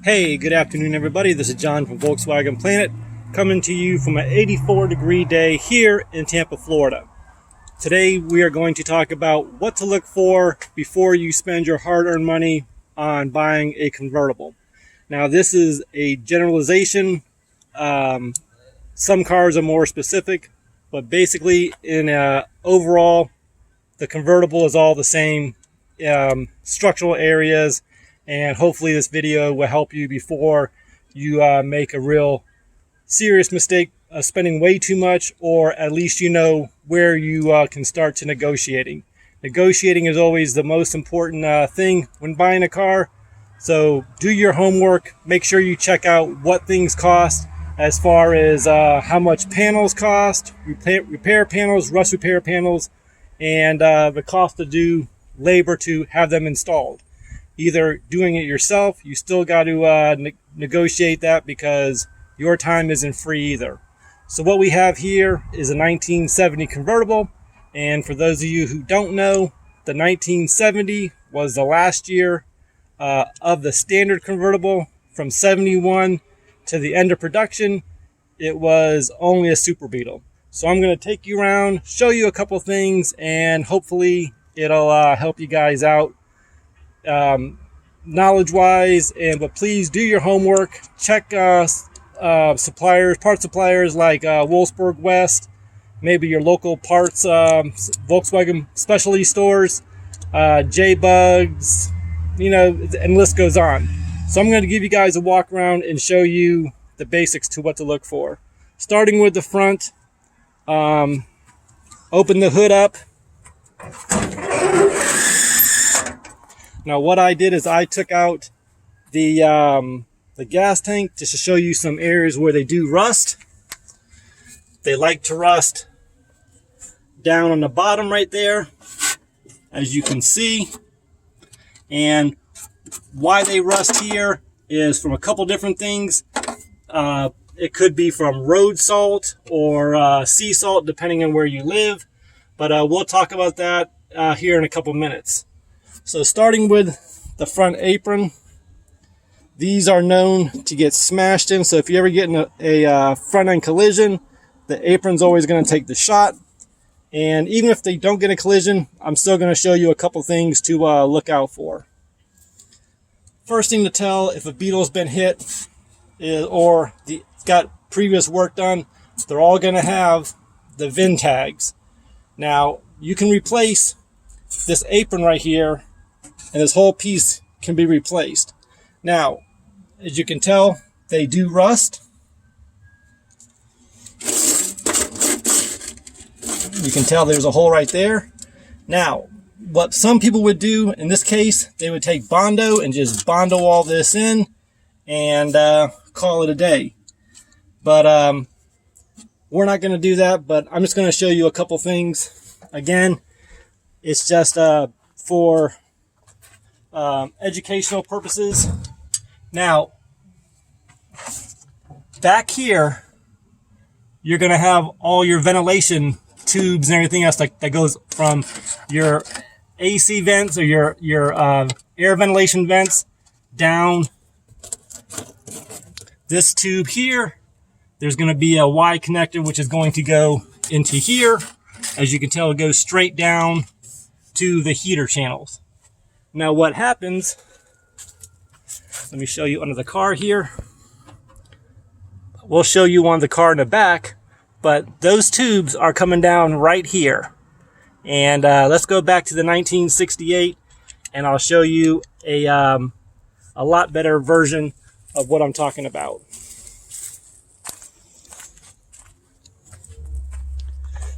Hey, good afternoon everybody. This is John from Volkswagen Planet, coming to you from an 84-degree day here in Tampa, Florida. Today we are going to talk about what to look for before you spend your hard-earned money on buying a convertible. Now this is a generalization. Some cars are more specific, but basically in overall the convertible is all the same structural areas. And hopefully this video will help you before you make a real serious mistake of spending way too much, or at least you know where you can start to negotiating. Negotiating is always the most important thing when buying a car. So do your homework. Make sure you check out what things cost as far as how much panels cost, repair panels, rust repair panels, and the cost to do labor to have them installed. Either doing it yourself, you still got to negotiate that because your time isn't free either. So what we have here is a 1970 convertible, and for those of you who don't know, the 1970 was the last year of the standard convertible. From 71 to the end of production, it was only a Super Beetle. So I'm going to take you around, show you a couple things, and hopefully it'll help you guys out knowledge wise. But please do your homework. Check suppliers, parts suppliers like Wolfsburg West, maybe your local parts Volkswagen specialty stores, J-Bugs, you know, and the list goes on. So I'm going to give you guys a walk around and show you the basics to what to look for. Starting with the front, open the hood up. Now what I did is I took out the gas tank just to show you some areas where they do rust. They like to rust down on the bottom right there, as you can see. And why they rust here is from a couple different things. It could be from road salt or sea salt, depending on where you live. But we'll talk about that here in a couple minutes. So starting with the front apron, these are known to get smashed in. So if you ever get in a front end collision, the apron's always going to take the shot. And even if they don't get a collision, I'm still going to show you a couple things to look out for. First thing to tell if a Beetle's been hit or got previous work done, they're all going to have the VIN tags. Now you can replace this apron right here, and this whole piece can be replaced. Now, as you can tell, they do rust. You can tell there's a hole right there. Now, what some people would do in this case, they would take Bondo and just Bondo all this in and call it a day. But we're not going to do that, but I'm just going to show you a couple things. Again, it's just for educational purposes. Now, back here, you're going to have all your ventilation tubes and everything else that goes from your AC vents or your air ventilation vents down this tube here. There's going to be a Y connector, which is going to go into here. As you can tell, it goes straight down to the heater channels. Now what happens, let me show you under the car here. We'll show you on the car in the back, but those tubes are coming down right here. And let's go back to the 1968 and I'll show you a lot better version of what I'm talking about.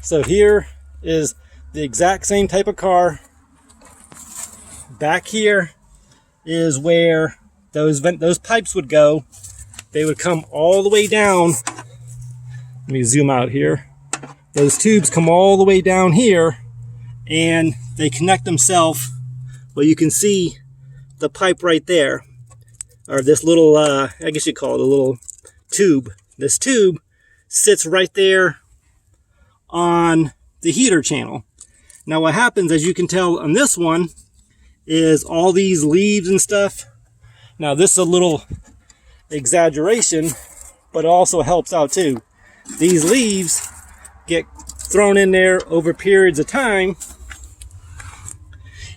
So here is the exact same type of car. Back here is where those pipes would go. They would come all the way down. Let me zoom out here. Those tubes come all the way down here and they connect themselves. Well, you can see the pipe right there, or this little, I guess you call it a little tube. This tube sits right there on the heater channel. Now what happens, as you can tell on this one, is all these leaves and stuff. Now this is a little exaggeration, but it also helps out too. These leaves get thrown in there over periods of time,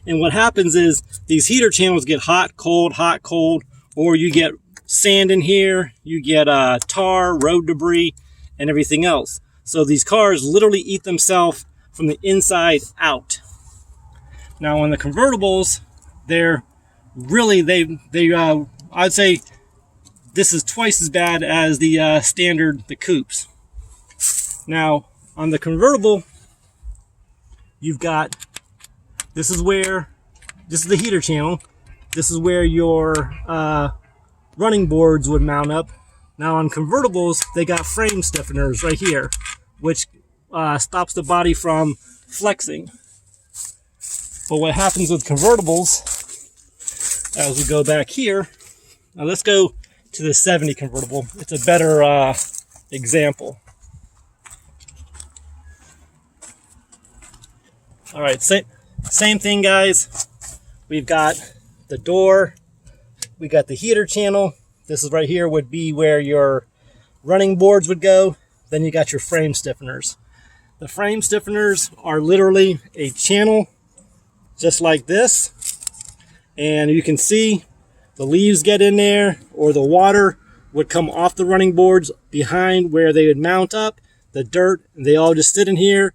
and what happens is these heater channels get hot, cold, or you get sand in here, you get tar, road debris, and everything else. So these cars literally eat themselves from the inside out. Now on the convertibles, they're really, I'd say this is twice as bad as the standard, the coupes. Now on the convertible, you've got, this is the heater channel. This is where your running boards would mount up. Now on convertibles, they got frame stiffeners right here, which stops the body from flexing. But what happens with convertibles, as we go back here, now let's go to the 70 convertible. It's a better example. All right, same thing, guys. We've got the door, we got the heater channel. This is right here would be where your running boards would go. Then you got your frame stiffeners. The frame stiffeners are literally a channel just like this. And you can see the leaves get in there, or the water would come off the running boards behind where they would mount up. The dirt, they all just sit in here.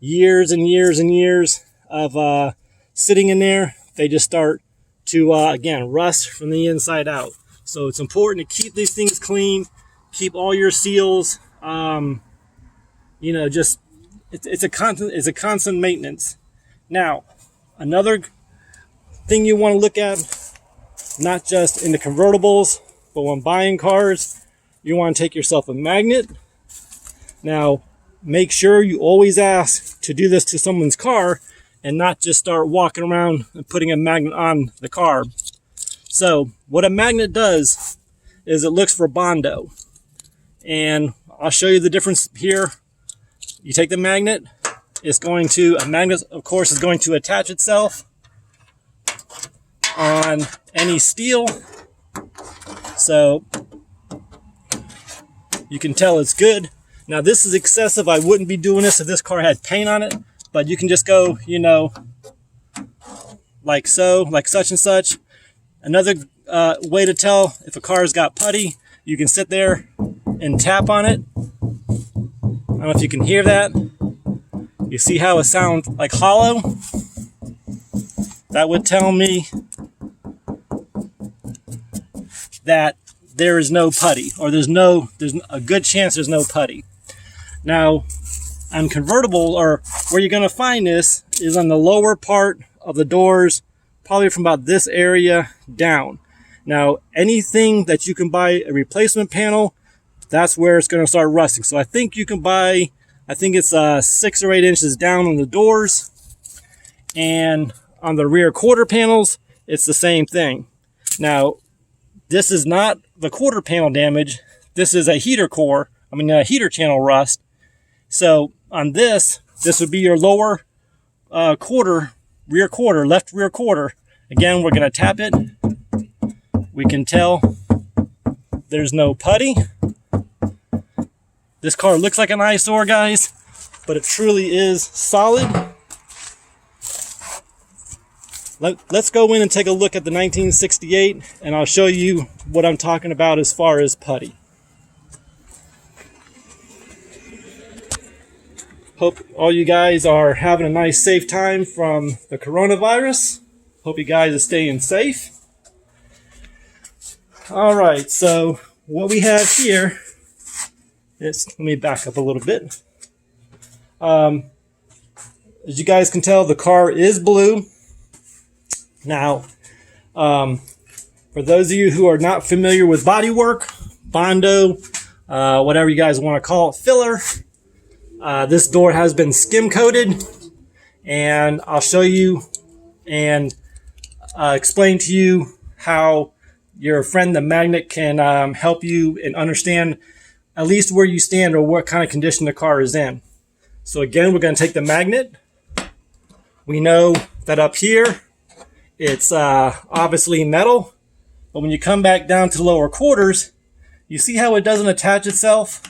Years and years and years of sitting in there, they just start to, again, rust from the inside out. So it's important to keep these things clean, keep all your seals, just, it's a constant maintenance. Now, another thing you want to look at, not just in the convertibles, but when buying cars, you want to take yourself a magnet. Now, make sure you always ask to do this to someone's car and not just start walking around and putting a magnet on the car. So what a magnet does is it looks for Bondo. And I'll show you the difference here. You take the magnet, a magnet of course is going to attach itself on any steel. So you can tell it's good. Now this is excessive. I wouldn't be doing this if this car had paint on it, but you can just go, like so, like such and such. Another way to tell if a car's got putty, you can sit there and tap on it. I don't know if you can hear that. You see how it sounds like hollow? That would tell me that there is no putty, or there's a good chance there's no putty. Now, on convertible, or where you're going to find this is on the lower part of the doors, probably from about this area down. Now, anything that you can buy a replacement panel, that's where it's going to start rusting. So I think you can buy, it's 6 or 8 inches down on the doors, and on the rear quarter panels, it's the same thing. Now, this is not the quarter panel damage. This is a heater channel rust. So on this would be your lower left rear quarter. Again, we're going to tap it. We can tell there's no putty. This car looks like an eyesore, guys, but it truly is solid. Let's go in and take a look at the 1968, and I'll show you what I'm talking about as far as putty. Hope all you guys are having a nice, safe time from the coronavirus. Hope you guys are staying safe. All right, so what we have here is, let me back up a little bit. As you guys can tell, the car is blue. Now, for those of you who are not familiar with bodywork, Bondo, whatever you guys want to call it, filler, this door has been skim coated, and I'll show you and explain to you how your friend the magnet can help you and understand at least where you stand or what kind of condition the car is in. So again, we're going to take the magnet. We know that up here it's obviously metal, but when you come back down to the lower quarters, You see how it doesn't attach itself?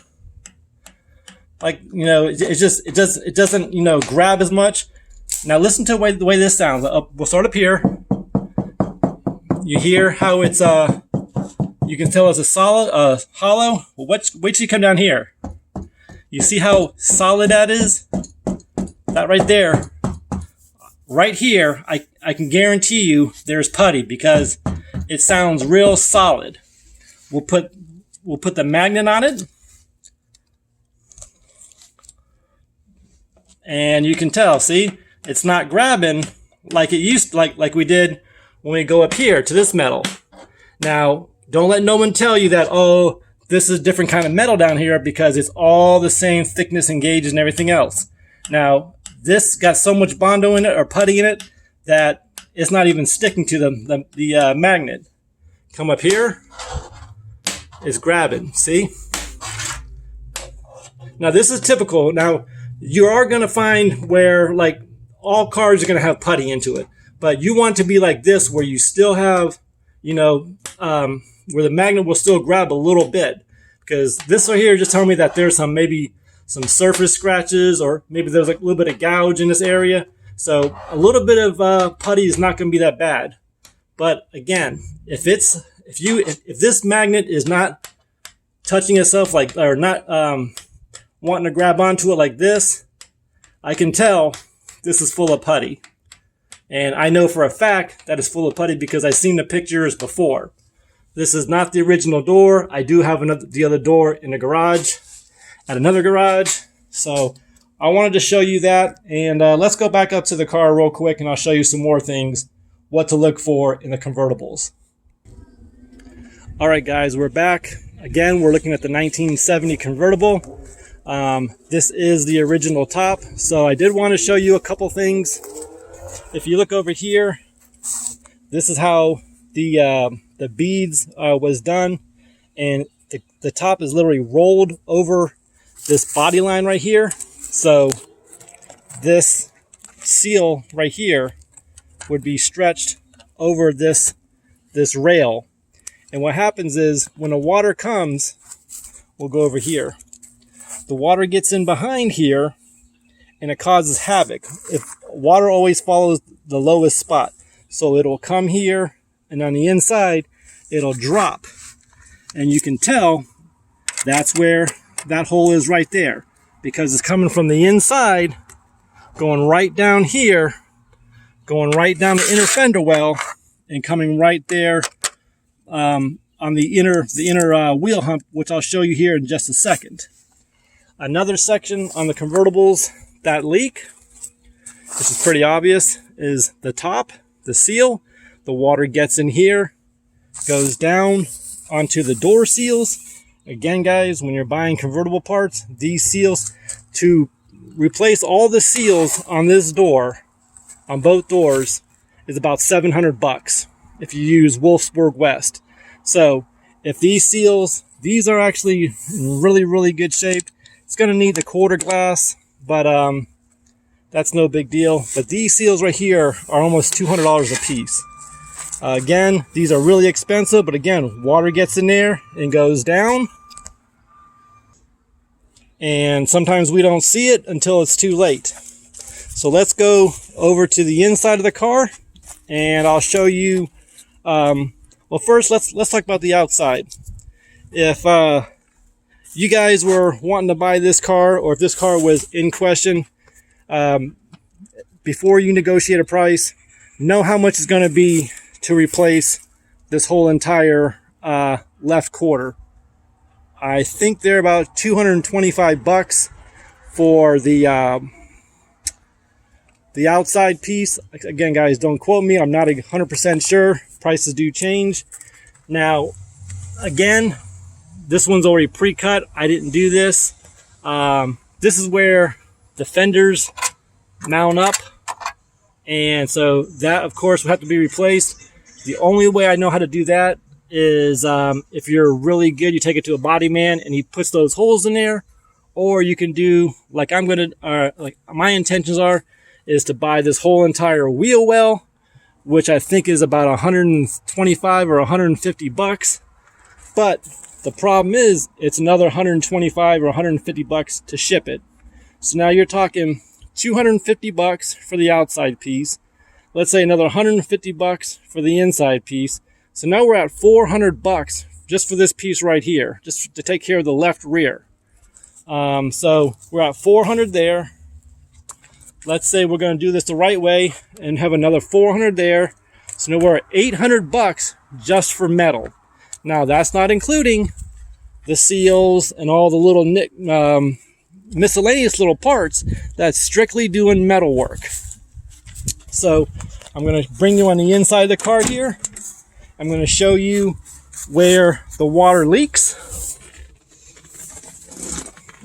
Like, it doesn't, grab as much. Now listen to the way this sounds. We'll start up here. You hear how it's, you can tell it's a solid, hollow. Well, wait till you come down here. You see how solid that is? That right there. Right here, I can guarantee you there's putty because it sounds real solid. We'll put the magnet on it. And you can tell, see? It's not grabbing like it used like we did when we go up here to this metal. Now, don't let no one tell you that, oh, this is a different kind of metal down here, because it's all the same thickness and gauges and everything else. Now, this got so much Bondo in it or putty in it that it's not even sticking to the magnet. Come up here, it's grabbing, see? Now, this is typical. Now, you are going to find where, like, all cars are going to have putty into it. But you want to be like this, where you still have, where the magnet will still grab a little bit. Because this right here just telling me that there's maybe some surface scratches, or maybe there's like a little bit of gouge in this area. So a little bit of putty is not going to be that bad. But again, if this magnet is not touching itself, like, or not wanting to grab onto it like this, I can tell this is full of putty. And I know for a fact that it's full of putty because I've seen the pictures before. This is not the original door. I do have the other door in the garage, at another garage. So I wanted to show you that. And let's go back up to the car real quick, and I'll show you some more things, what to look for in the convertibles. All right, guys, we're back. Again, we're looking at the 1970 convertible. This is the original top. So I did want to show you a couple things. If you look over here, this is how the beads was done, and the top is literally rolled over this body line right here. So this seal right here would be stretched over this rail. And what happens is when the water comes, we'll go over here. The water gets in behind here and it causes havoc. If water always follows the lowest spot. So it'll come here, and on the inside, it'll drop. And you can tell that's where that hole is right there, because it's coming from the inside, going right down here, going right down the inner fender well, and coming right there on the inner wheel hump, which I'll show you here in just a second. Another section on the convertibles that leak, this is pretty obvious, is the top, the seal. The water gets in here, goes down onto the door seals. Again, guys, when you're buying convertible parts, these seals, to replace all the seals on this door, on both doors, is about $700 if you use Wolfsburg West. So if these seals, these are actually in really, really good shape. It's going to need the quarter glass, but that's no big deal. But these seals right here are almost $200 a piece. Again, these are really expensive, but again, water gets in there and goes down. And sometimes we don't see it until it's too late. So let's go over to the inside of the car, and I'll show you. Well, first, let's talk about the outside. If you guys were wanting to buy this car, or if this car was in question, before you negotiate a price, know how much it's going to be to replace this whole entire left quarter. I think they're about $225 for the outside piece. Again, guys, don't quote me. I'm not 100% sure. Prices do change. Now, again, this one's already pre-cut. I didn't do this. This is where the fenders mount up. And so that, of course, will have to be replaced. The only way I know how to do that is if you're really good, you take it to a body man and he puts those holes in there. Or you can do, like I'm going to, like my intentions are, is to buy this whole entire wheel well, which I think is about $125 or $150. But the problem is it's another 125 or 150 bucks to ship it. So now you're talking 250 bucks for the outside piece. Let's say another 150 bucks for the inside piece. So now we're at 400 bucks just for this piece right here, just to take care of the left rear. So we're at 400 there. Let's say we're going to do this the right way and have another 400 there. So now we're at 800 bucks just for metal. Now that's not including the seals and all the little miscellaneous little parts. That's strictly doing metal work. So I'm going to bring you on the inside of the car here. I'm going to show you where the water leaks.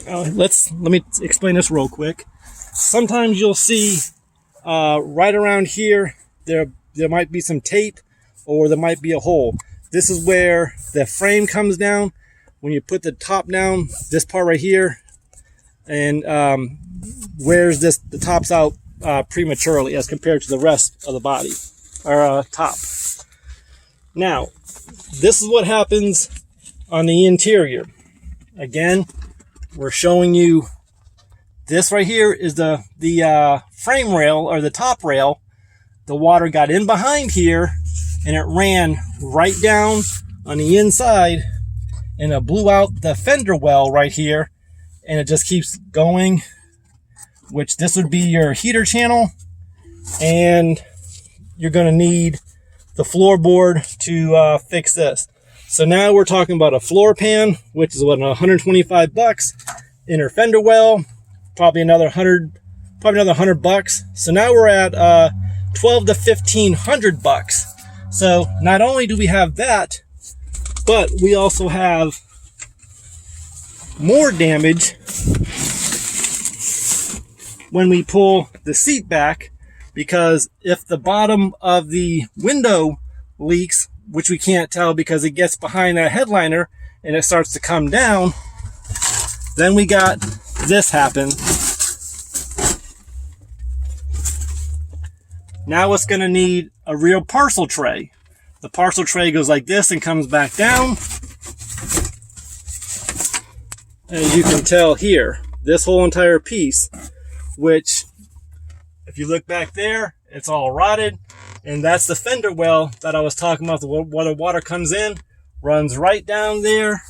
Let me explain this real quick. Sometimes you'll see right around here there might be some tape, or there might be a hole. This is where the frame comes down. When you put the top down, this part right here, and wears the tops out prematurely as compared to the rest of the body or top. Now, this is what happens on the interior. Again, we're showing you this right here is the frame rail or the top rail. The water got in behind here and it ran right down on the inside and it blew out the fender well right here, and it just keeps going, which this would be your heater channel, and you're going to need the floorboard to fix this. So now we're talking about a floor pan, which is what, 125 bucks, inner fender well, probably another 100 bucks. So now we're at 12 to 1500 bucks. So not only do we have that, but we also have more damage when we pull the seat back, because if the bottom of the window leaks, which we can't tell because it gets behind that headliner and it starts to come down, then we got this happen. Now it's going to need a real parcel tray. The parcel tray goes like this and comes back down. As you can tell here, this whole entire piece, which if you look back there, it's all rotted. And that's the fender well that I was talking about, where the water comes in, runs right down there,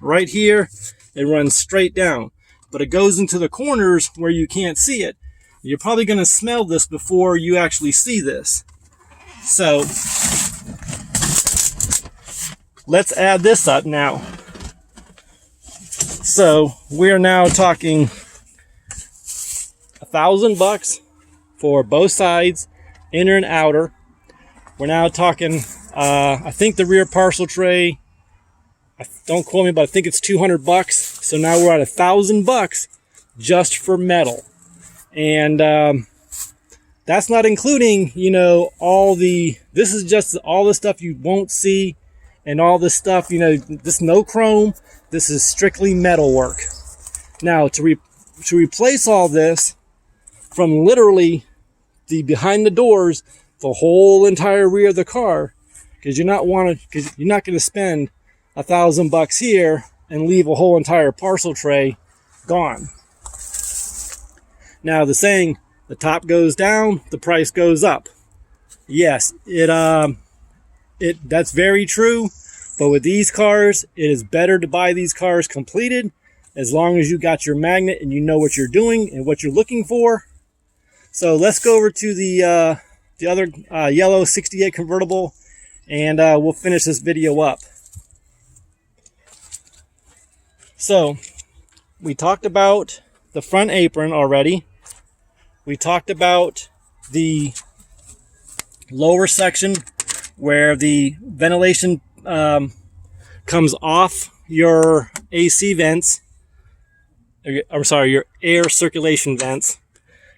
right here. It runs straight down. But it goes into the corners where you can't see it. You're probably going to smell this before you actually see this. So let's add this up now. So we're now talking $1,000 for both sides, inner and outer. We're now talking, I think the rear parcel tray, don't quote me, but I think it's 200 bucks. So now we're at $1,000 just for metal. And that's not including, this is just all the stuff you won't see, and all this stuff, this no chrome, this is strictly metal work. Now to replace all this from literally the behind the doors, the whole entire rear of the car, because you're not going to spend $1,000 here and leave a whole entire parcel tray gone. Now the saying, the top goes down, the price goes up. Yes, that's very true. But with these cars, it is better to buy these cars completed, as long as you got your magnet and you know what you're doing and what you're looking for. So let's go over to the other yellow 68 convertible, and we'll finish this video up. So we talked about the front apron already. We talked about the lower section where the ventilation comes off your AC vents. I'm sorry, your air circulation vents.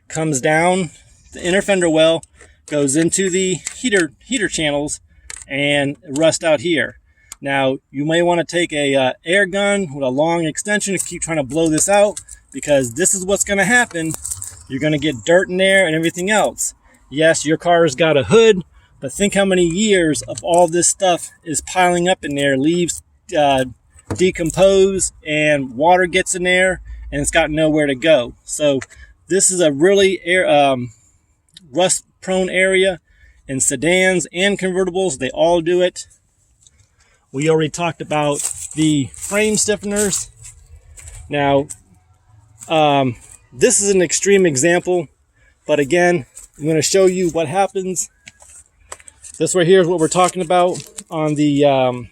Comes down the inner fender well, goes into the heater channels, and rust out here. Now you may want to take a air gun with a long extension to keep trying to blow this out, because this is what's going to happen. You're going to get dirt in there and everything else. Yes, your car's got a hood, but think how many years of all this stuff is piling up in there, leaves decompose and water gets in there and it's got nowhere to go. So this is a really rust prone area, and sedans and convertibles, they all do it. We already talked about the frame stiffeners. Now this is an extreme example, but again, I'm going to show you what happens. This right here is what we're talking about on the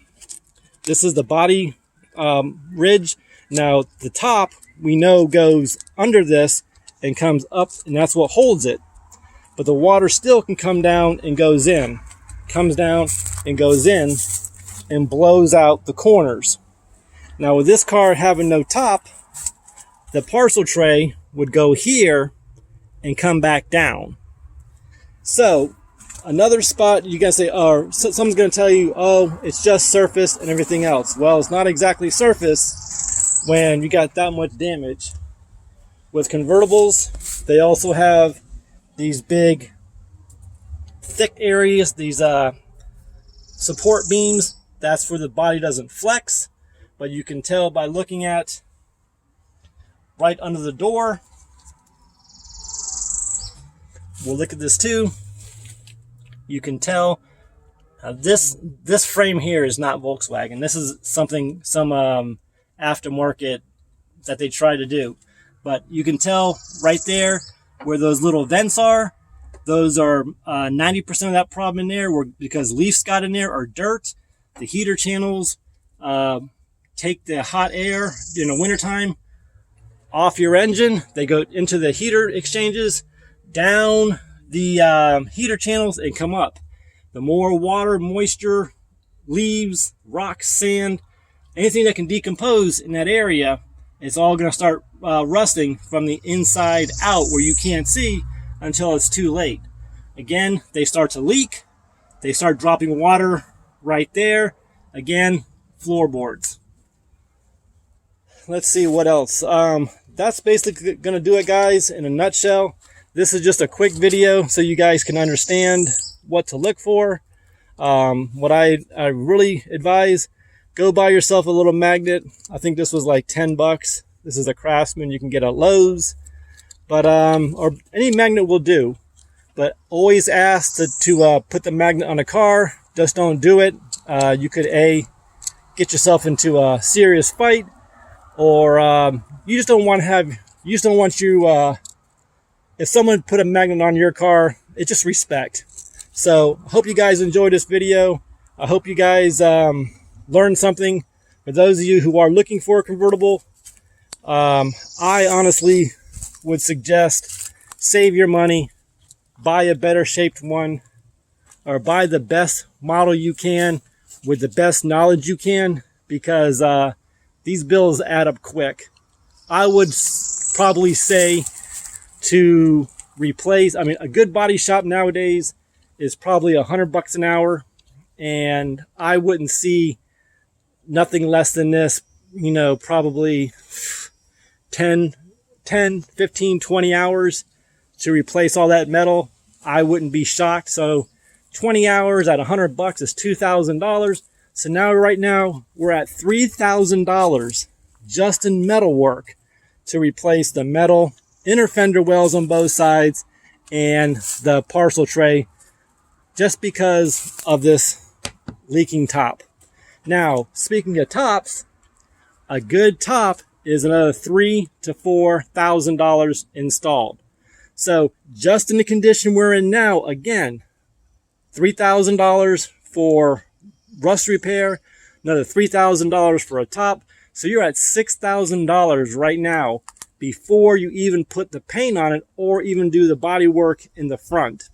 this is the body ridge. Now the top we know goes under this and comes up, and that's what holds it. But the water still can come down and goes in, comes down and goes in and blows out the corners. Now with this car having no top, the parcel tray would go here and come back down. So another spot you guys say, oh, someone's going to tell you, oh, it's just surface and everything else. Well, it's not exactly surface when you got that much damage. With convertibles, they also have these big thick areas, these support beams. That's where the body doesn't flex, but you can tell by looking at right under the door. We'll look at this too. You can tell this frame here is not Volkswagen. This is some aftermarket that they try to do. But you can tell right there where those little vents are. Those are 90% of that problem in there, because leaves got in there or dirt. The heater channels take the hot air in the wintertime off your engine. They go into the heater exchanges, down the heater channels, and come up. The more water, moisture, leaves, rocks, sand, anything that can decompose in that area, it's all going to start rusting from the inside out, where you can't see until it's too late. Again, they start to leak. They start dropping water right there. Again, floorboards. Let's see what else. That's basically going to do it, guys, in a nutshell. This is just a quick video so you guys can understand what to look for. What I really advise, go buy yourself a little magnet. I think this was like 10 bucks. This is a Craftsman you can get at Lowe's, but or any magnet will do. But always ask to put the magnet on a car. Just don't do it. You could get yourself into a serious fight, or you just don't want to have. You just don't want you. If someone put a magnet on your car, it's just respect. So I hope you guys enjoyed this video. I hope you guys learned something. For those of you who are looking for a convertible, I honestly would suggest save your money, buy a better shaped one, or buy the best model you can with the best knowledge you can, because these bills add up quick. I would probably say to replace, I mean, a good body shop nowadays is probably $100 an hour, and I wouldn't see nothing less than this, you know, probably 10, 15, 20 hours to replace all that metal. I wouldn't be shocked. So 20 hours at $100 is $2,000. So now, right now, we're at $3,000 just in metal work to replace the metal inner fender wells on both sides and the parcel tray, just because of this leaking top. Now, speaking of tops, a good top is another $3,000 to $4,000 installed. So just in the condition we're in now, again, $3,000 for rust repair, another $3,000 for a top. So you're at $6,000 right now before you even put the paint on it or even do the body work in the front.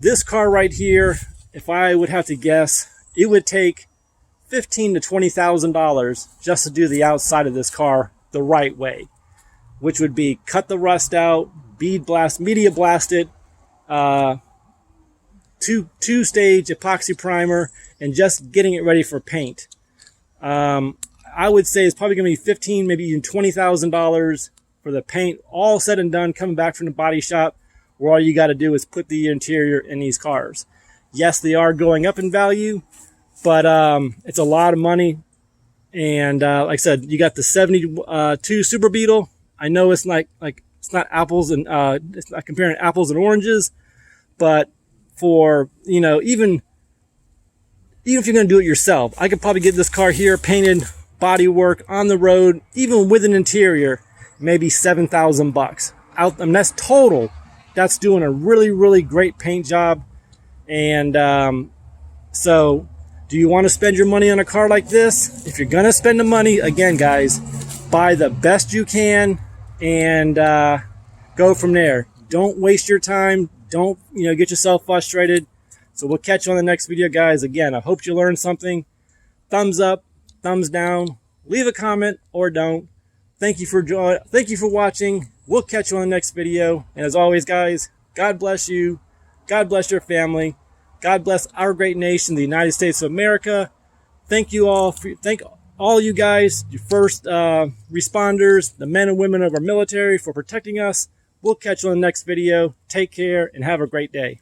This car right here, if I would have to guess, it would take $15,000 to $20,000 just to do the outside of this car the right way, which would be cut the rust out, bead blast, media blast it, two-stage epoxy primer, and just getting it ready for paint. I would say it's probably going to be $15,000, maybe even $20,000 for the paint, all said and done, coming back from the body shop, where all you got to do is put the interior in these cars. Yes, they are going up in value, but it's a lot of money And like I said, you got the 72 Super Beetle. I know it's not it's not apples and it's not comparing apples and oranges, but for, you know, even if you're going to do it yourself, I could probably get this car here painted, body work on the road, even with an interior, maybe $7,000 out. I mean, that's total. That's doing a really great paint job. And so do you want to spend your money on a car like this? If you're going to spend the money, again, guys, buy the best you can and go from there. Don't waste your time. Don't, you know, get yourself frustrated. So we'll catch you on the next video, guys. Again, I hope you learned something. Thumbs up, thumbs down, leave a comment or don't. Thank you for watching. We'll catch you on the next video. And as always, guys, God bless you. God bless your family. God bless our great nation, the United States of America. Thank you all. Thank all you guys, your first responders, the men and women of our military for protecting us. We'll catch you on the next video. Take care and have a great day.